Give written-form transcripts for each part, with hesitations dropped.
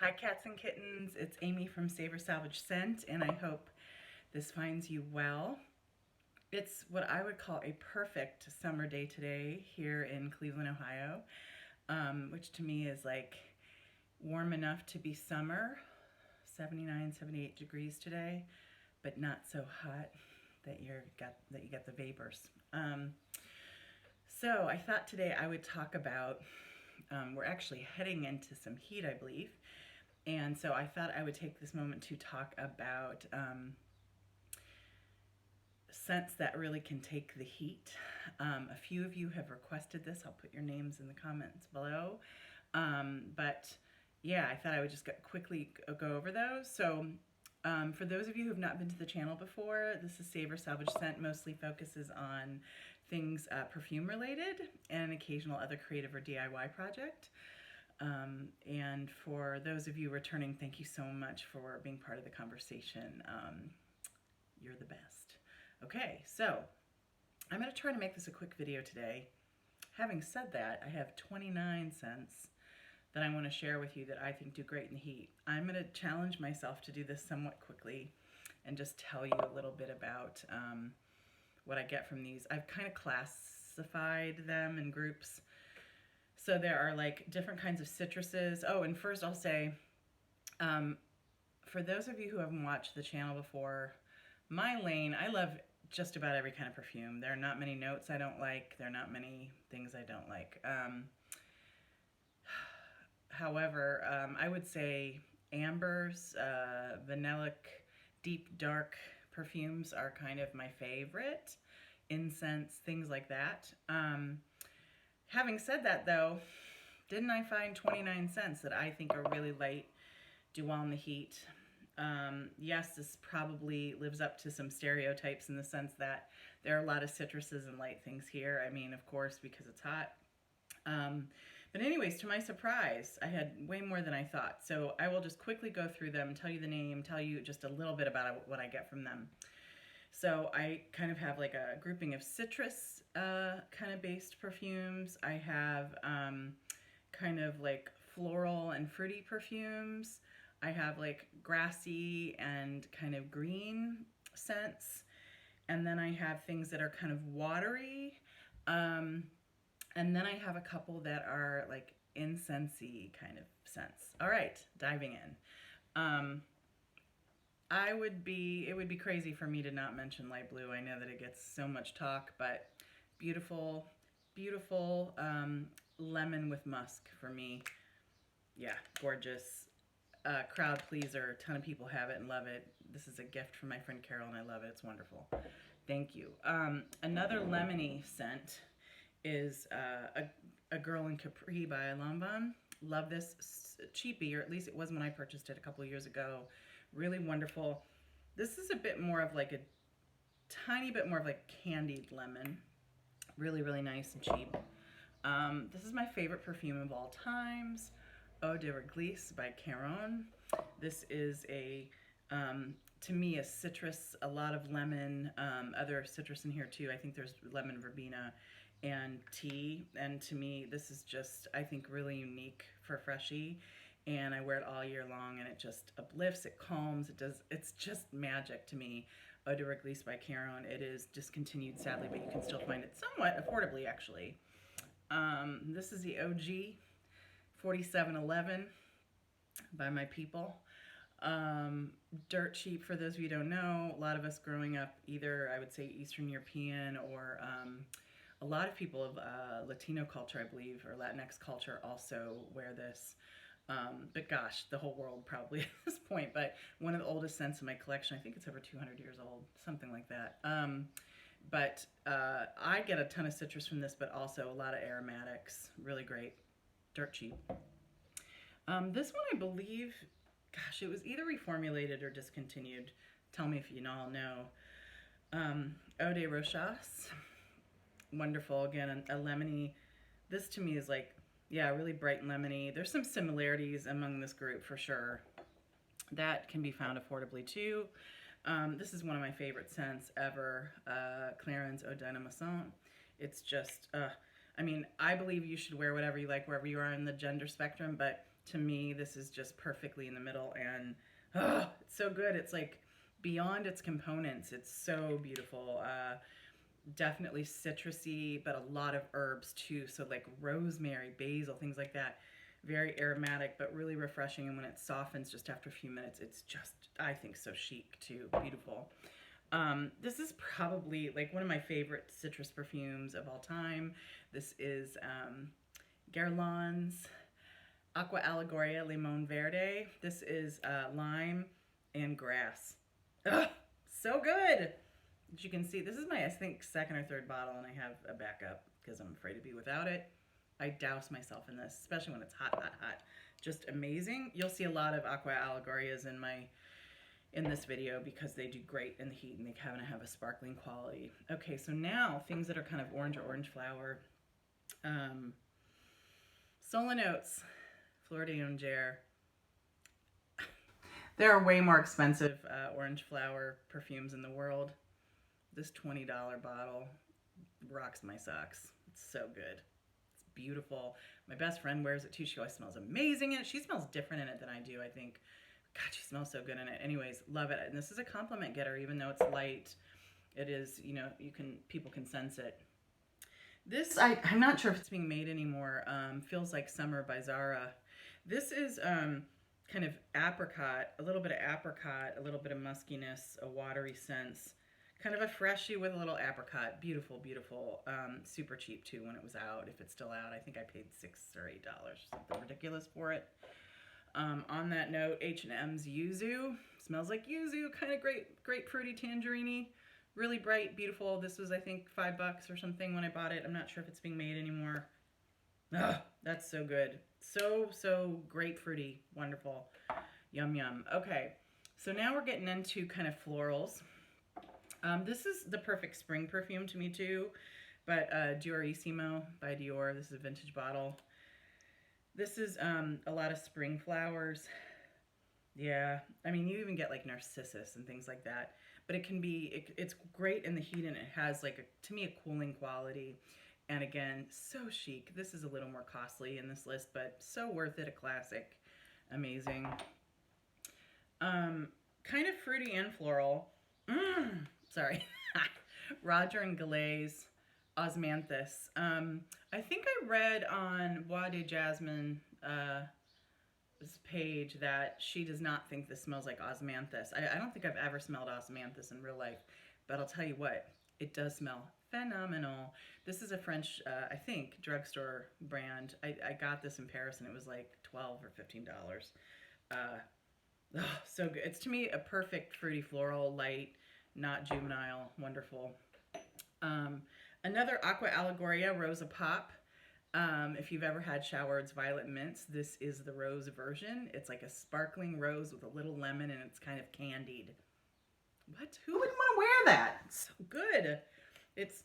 Hi cats and kittens, it's Amy from Savor Salvage Scent, and I hope this finds you well. It's what I would call a perfect summer day today here in Cleveland, Ohio, which to me is like warm enough to be summer, 79, 78 degrees today, but not so hot that you got the vapors. So I thought today I would talk about, we're actually heading into some heat, I believe. And so I thought I would take this moment to talk about scents that really can take the heat. A few of you have requested this. I'll put your names in the comments below. But yeah, I thought I would just quickly go over those. So for those of you who have not been to the channel before, this is Savor Salvage Scent, mostly focuses on things perfume related and an occasional other creative or DIY project. And for those of you returning, thank you so much for being part of the conversation. You're the best. Okay, so I'm going to try to make this a quick video today. Having said that, I have 29 scents that I want to share with you that I think do great in the heat. I'm going to challenge myself to do this somewhat quickly and just tell you a little bit about what I get from these. I've kind of classified them in groups. So there are like different kinds of citruses. Oh, and first I'll say, for those of you who haven't watched the channel before, my lane, I love just about every kind of perfume. There are not many notes I don't like. There are not many things I don't like. However, I would say ambers, vanillic, deep, dark perfumes are kind of my favorite. Incense, things like that. Having said that, though, didn't I find 29 scents that I think are really light, do well in the heat? Yes, this probably lives up to some stereotypes in the sense that there are a lot of citruses and light things here. I mean, of course, because it's hot. But anyways, to my surprise, I had way more than I thought. So I will just quickly go through them, tell you the name, tell you just a little bit about what I get from them. So I kind of have like a grouping of citrus kind of based perfumes. I have kind of like floral and fruity perfumes. I have like grassy and kind of green scents. And then I have things that are kind of watery. And then I have a couple that are like incensey kind of scents. All right, diving in. It would be crazy for me to not mention light blue. I know that it gets so much talk, but beautiful, beautiful lemon with musk for me. Yeah, gorgeous. Crowd pleaser. A ton of people have it and love it. This is a gift from my friend Carol, and I love it. It's wonderful. Thank you. Another lemony scent is a Girl in Capri by Lanvin. Love this cheapie, or at least it was when I purchased it a couple of years ago. Really wonderful. This is a bit more of like a tiny bit more of like candied lemon. Really, really nice and cheap. This is my favorite perfume of all times. Eau de Reglisse by Caron. This is to me, a citrus, a lot of lemon, other citrus in here too. I think there's lemon verbena and tea. And to me, this is just, I think, really unique for Freshie. And I wear it all year long, and it just uplifts, it calms, it's just magic to me. Eau de Reglisse by Caron. It is discontinued, sadly, but you can still find it somewhat affordably, actually. This is the OG 4711 by my people. Dirt cheap, for those of you who don't know. A lot of us growing up, either, I would say, Eastern European or a lot of people of Latino culture, I believe, or Latinx culture also wear this. But gosh, the whole world probably at this point, but one of the oldest scents in my collection. I think it's over 200 years old, something like that. But I get a ton of citrus from this, but also a lot of aromatics. Really great. Dirt cheap. This one, I believe, gosh, it was either reformulated or discontinued. Tell me if you all know. Eau de Rochas. Wonderful. Again, a lemony. This to me is like, yeah, really bright and lemony. There's some similarities among this group for sure. That can be found affordably too. This is one of my favorite scents ever. Clarins Eau Dynamisante. It's just, I mean, I believe you should wear whatever you like wherever you are in the gender spectrum, but To me, this is just perfectly in the middle, and it's so good. It's like beyond its components. It's so beautiful. Definitely citrusy, but a lot of herbs too. So like rosemary, basil, things like that. Very aromatic, but really refreshing. And when it softens just after a few minutes, it's just, I think, so chic too. Beautiful. This is probably like one of my favorite citrus perfumes of all time. This is Guerlain's Aqua Allegoria Limon Verde. This is lime and grass. Ugh, so good. As you can see, this is my, I think, second or third bottle, and I have a backup because I'm afraid to be without it. I douse myself in this, especially when it's hot, hot, hot. Just amazing. You'll see a lot of Aqua Allegorias in this video because they do great in the heat and they kind of have a sparkling quality. Okay, so now things that are kind of orange or orange flower. Solinotes, Fleur de. There are way more expensive orange flower perfumes in the world. This $20 bottle rocks my socks. It's so good. It's beautiful. My best friend wears it too. She always smells amazing in it. She smells different in it than I do, I think. God, she smells so good in it. Anyways, love it. And this is a compliment getter, even though it's light. It is, you know, people can sense it. This, I'm not sure if it's being made anymore. Feels Like Summer by Zara. This is kind of apricot, a little bit of apricot, a little bit of muskiness, a watery sense. Kind of a freshie with a little apricot. Beautiful, beautiful. Super cheap too when it was out, if it's still out. I think I paid $6 or $8, something ridiculous for it. On that note, H&M's Yuzu. Smells like Yuzu, kind of grapefruity, tangerine-y. Really bright, beautiful. This was, I think, $5 or something when I bought it. I'm not sure if it's being made anymore. Ugh, that's so good. So grapefruity. Wonderful. Yum, yum. Okay, so now we're getting into kind of florals. This is the perfect spring perfume to me too, but Diorissimo by Dior. This is a vintage bottle. This is a lot of spring flowers. Yeah, I mean, you even get like narcissus and things like that, but it can be, it's great in the heat, and it has like, to me, a cooling quality. And again, so chic. This is a little more costly in this list, but so worth it, a classic. Amazing. Kind of fruity and floral. Sorry. Roger and Gallet's Osmanthus. I think I read on Bois de Jasmine page that she does not think this smells like osmanthus. I don't think I've ever smelled osmanthus in real life, but I'll tell you what, it does smell phenomenal. This is a French, I think, drugstore brand. I got this in Paris and it was like $12 or $15. Oh, so good. It's, to me, a perfect fruity floral, light, not juvenile, wonderful. Another Aqua Allegoria, Rosa Pop. If you've ever had Showered's Violet Mints, this is the rose version. It's like a sparkling rose with a little lemon, and it's kind of candied. What? Who would want to wear that? It's so good. It's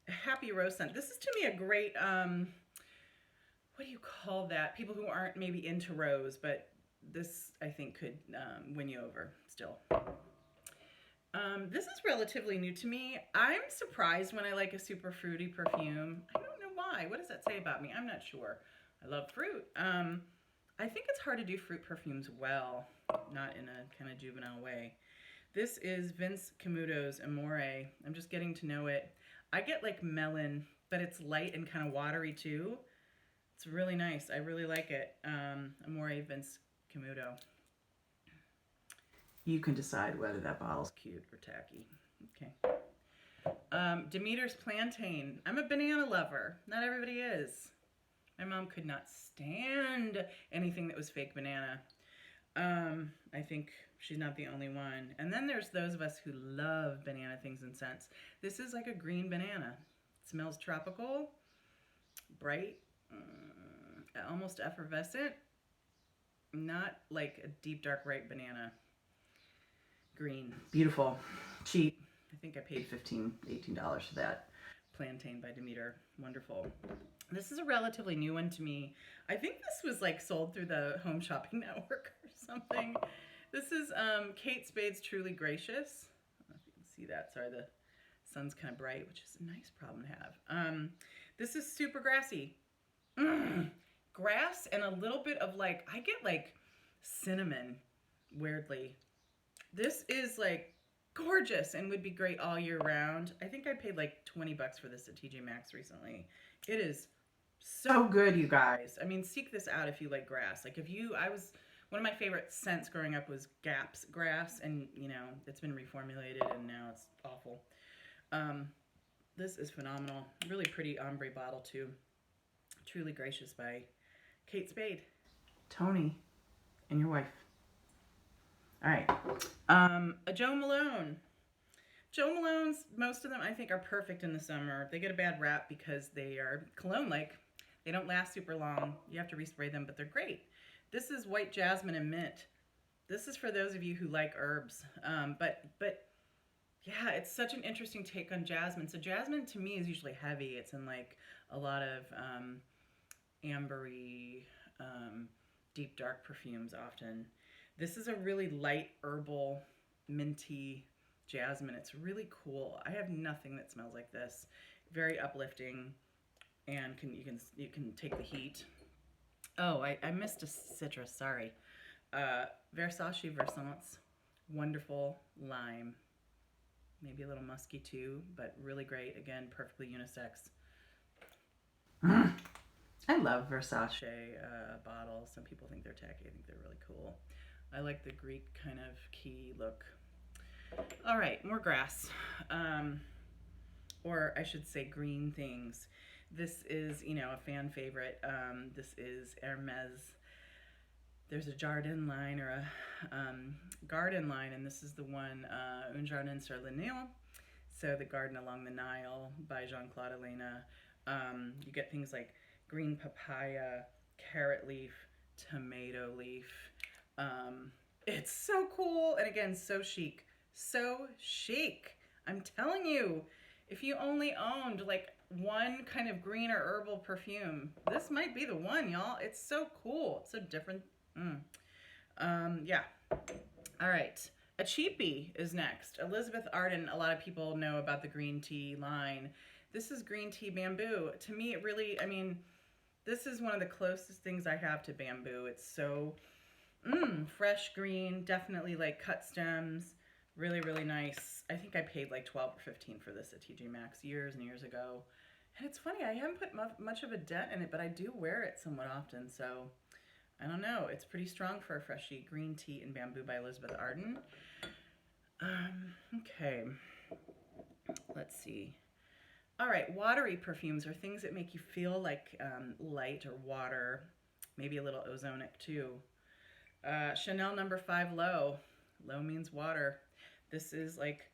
a happy rose scent. This is, to me, a great, what do you call that? People who aren't maybe into rose, but this, I think, could win you over still. This is relatively new to me. I'm surprised when I like a super fruity perfume. I don't know why. What does that say about me? I'm not sure. I love fruit. I think it's hard to do fruit perfumes well, not in a kind of juvenile way. This is Vince Camuto's Amore. I'm just getting to know it. I get like melon, but it's light and kind of watery too. It's really nice. I really like it. Amore Vince Camuto. You can decide whether that bottle's cute or tacky. Okay. Demeter's Plantain. I'm a banana lover. Not everybody is. My mom could not stand anything that was fake banana. I think she's not the only one. And then there's those of us who love banana things and scents. This is like a green banana. It smells tropical, bright, almost effervescent. Not like a deep, dark, ripe banana. Green. Beautiful. Cheap. I think I paid $15, $18 for that. Plantain by Demeter. Wonderful. This is a relatively new one to me. I think this was like sold through the Home Shopping Network or something. This is Kate Spade's Truly Gracious. I don't know if you can see that. Sorry, the sun's kind of bright, which is a nice problem to have. This is super grassy. grass and a little bit of like, I get like cinnamon, weirdly. This is like gorgeous and would be great all year round. I think I paid like 20 bucks for this at TJ Maxx recently. It is so good, you guys. I mean, seek this out if you like grass. Like one of my favorite scents growing up was Gap's grass, and you know, it's been reformulated and now it's awful. This is phenomenal. Really pretty ombre bottle too. Truly Gracious by Kate Spade. Tony and your wife. All right. A Joe Malone. Joe Malone's, most of them I think are perfect in the summer. They get a bad rap because they are cologne-like. They don't last super long. You have to respray them, but they're great. This is White Jasmine and Mint. This is for those of you who like herbs. But yeah, it's such an interesting take on jasmine. So jasmine to me is usually heavy. It's in like a lot of ambery, deep dark perfumes often. This is a really light herbal, minty jasmine. It's really cool. I have nothing that smells like this. Very uplifting, and you can take the heat. Oh, I missed a citrus. Sorry. Versace Versance, wonderful lime. Maybe a little musky too, but really great. Again, perfectly unisex. I love Versace bottles. Some people think they're tacky. I think they're really cool. I like the Greek kind of key look. All right, more grass. Or I should say green things. This is, you know, a fan favorite. This is Hermes. There's a Jardin line or a garden line, and this is the one, Un Jardin sur le Nil. So the garden along the Nile by Jean-Claude Elena. You get things like green papaya, carrot leaf, tomato leaf. It's so cool, and again, so chic. So chic. I'm telling you, if you only owned like one kind of green or herbal perfume, this might be the one, y'all. It's so cool. It's so different. Yeah. All right. A cheapie is next. Elizabeth Arden. A lot of people know about the green tea line. This is green tea bamboo. To me, it really, I mean, this is one of the closest things I have to bamboo. It's so fresh green, definitely like cut stems. Really, really nice. I think I paid like 12 or 15 for this at TJ Maxx years and years ago. And it's funny, I haven't put much of a dent in it, but I do wear it somewhat often. So I don't know. It's pretty strong for a freshie. Green Tea and Bamboo by Elizabeth Arden. Okay. Let's see. All right. Watery perfumes are things that make you feel like light or water. Maybe a little ozonic too. Chanel No. 5 Low. Low means water. This is like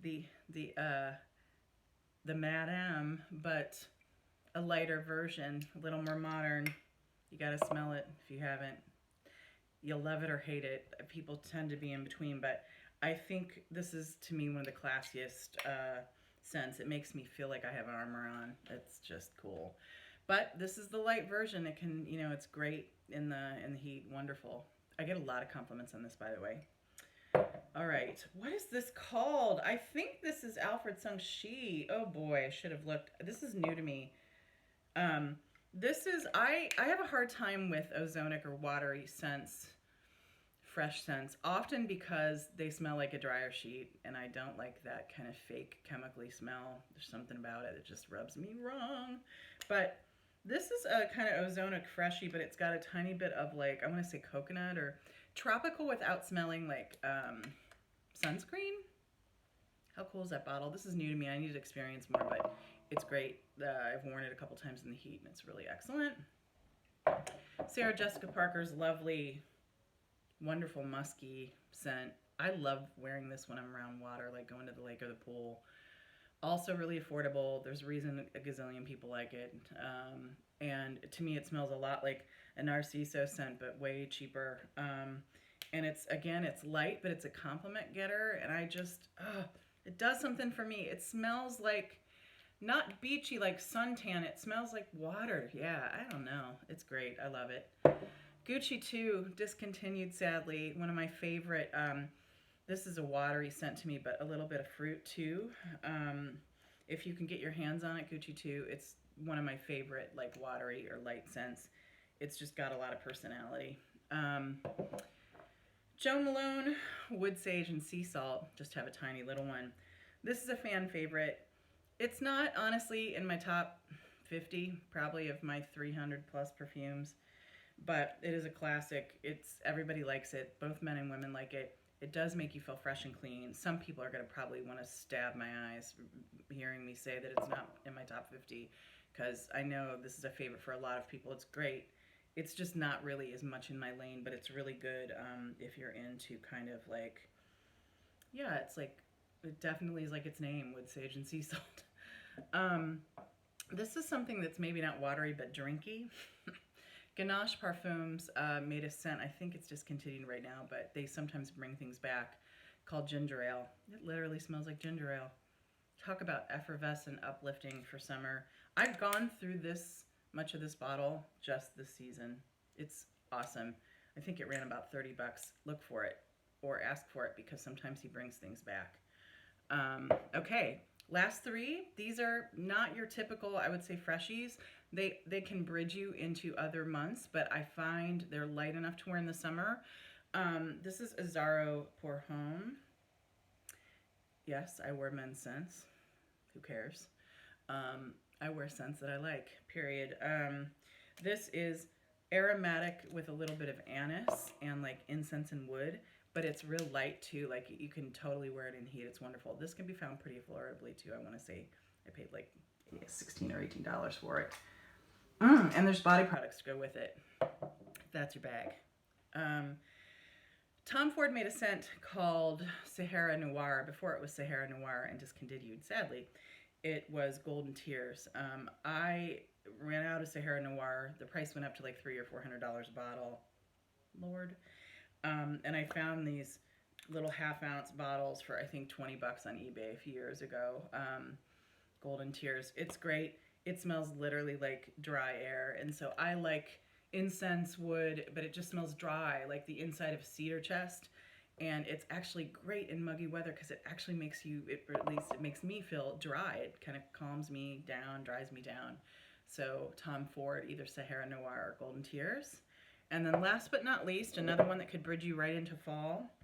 the Madame, but a lighter version, a little more modern. You got to smell it if you haven't. You'll love it or hate it. People tend to be in between, but I think this is, to me, one of the classiest scents. It makes me feel like I have armor on. It's just cool. But this is the light version. It can, you know, it's great in the heat. Wonderful. I get a lot of compliments on this, by the way. All right. What is this called? I think this is Alfred Sung She. Oh boy, I should have looked. This is new to me. This is, I have a hard time with ozonic or watery scents, fresh scents, often because they smell like a dryer sheet, and I don't like that kind of fake chemically smell. There's something about it that just rubs me wrong. But this is a kind of ozonic freshie, but it's got a tiny bit of like, I want to say coconut or tropical without smelling like sunscreen. How cool is that bottle? This is new to me. I need to experience more, but it's great. I've worn it a couple times in the heat, and it's really excellent. Sarah Jessica Parker's lovely, wonderful musky scent. I love wearing this when I'm around water, like going to the lake or the pool. Also really affordable. There's a reason a gazillion people like it. And to me, it smells a lot like a Narciso scent, but way cheaper. And it's, again, it's light, but it's a compliment getter. And I just, it does something for me. It smells like, not beachy like suntan. It smells like water. Yeah, I don't know. It's great. I love it. Gucci 2, discontinued, sadly. One of my favorite. This is a watery scent to me, but a little bit of fruit too. If you can get your hands on it, Gucci 2, it's one of my favorite like watery or light scents. It's just got a lot of personality. Joan Malone, Wood Sage and Sea Salt. Just have a tiny little one. This is a fan favorite. It's not honestly in my top 50, probably of my 300 plus perfumes, but it is a classic. Everybody likes it. Both men and women like it. It does make you feel fresh and clean. Some people are going to probably want to stab my eyes hearing me say that it's not in my top 50, because I know this is a favorite for a lot of people. It's great. It's just not really as much in my lane, but it's really good if you're into kind of like, yeah, it's like, it definitely is like its name, Wood Sage and Sea Salt. This is something that's maybe not watery, but drinky. Ganache Perfumes made a scent. I think it's discontinued right now, but they sometimes bring things back, called ginger ale. It literally smells like ginger ale. Talk about effervescent, uplifting for summer. I've gone through this much of this bottle just this season. It's awesome. I think it ran about 30 bucks. Look for it or ask for it, because sometimes he brings things back. Okay, last three. These are not your typical, I would say, freshies. They can bridge you into other months, but I find they're light enough to wear in the summer. This is Azzaro Pour Homme. Yes, I wear men's scents. Who cares? I wear scents that I like, period. This is aromatic with a little bit of anise and like incense and wood, but it's real light too. Like you can totally wear it in heat. It's wonderful. This can be found pretty affordably too. I want to say I paid like $16 or $18 for it. And there's body products to go with it. That's your bag. Tom Ford made a scent called Sahara Noir. Before it was Sahara Noir and discontinued, sadly. It was Golden Tears. I ran out of Sahara Noir. The price went up to like $300 or $400 a bottle. Lord. And I found these little half-ounce bottles for, I think, 20 bucks on eBay a few years ago. Golden Tears. It's great. It smells literally like dry air. And so I like incense, wood, but it just smells dry, like the inside of a cedar chest. And it's actually great in muggy weather because it actually makes you, or at least it makes me feel dry. It kind of calms me down, dries me down. So Tom Ford, either Sahara Noir or Golden Tears. And then last but not least, another one that could bridge you right into fall,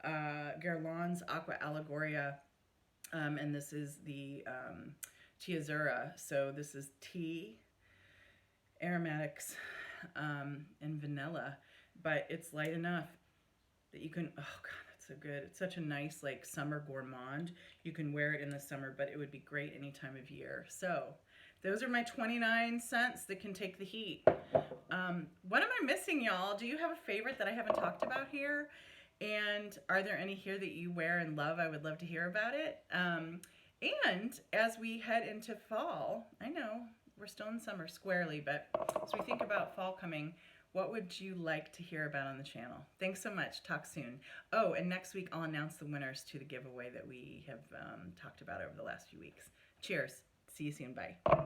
Guerlain's Aqua Allegoria. And this is the Zara. So this is tea, aromatics, and vanilla, but it's light enough that you can, oh God, that's so good. It's such a nice like summer gourmand. You can wear it in the summer, but it would be great any time of year. So those are my 29 scents that can take the heat. What am I missing, y'all? Do you have a favorite that I haven't talked about here? And are there any here that you wear and love? I would love to hear about it. And as we head into fall, I know we're still in summer squarely, but as we think about fall coming, what would you like to hear about on the channel? Thanks so much. Talk soon. Oh, and next week I'll announce the winners to the giveaway that we have talked about over the last few weeks. Cheers. See you soon. Bye.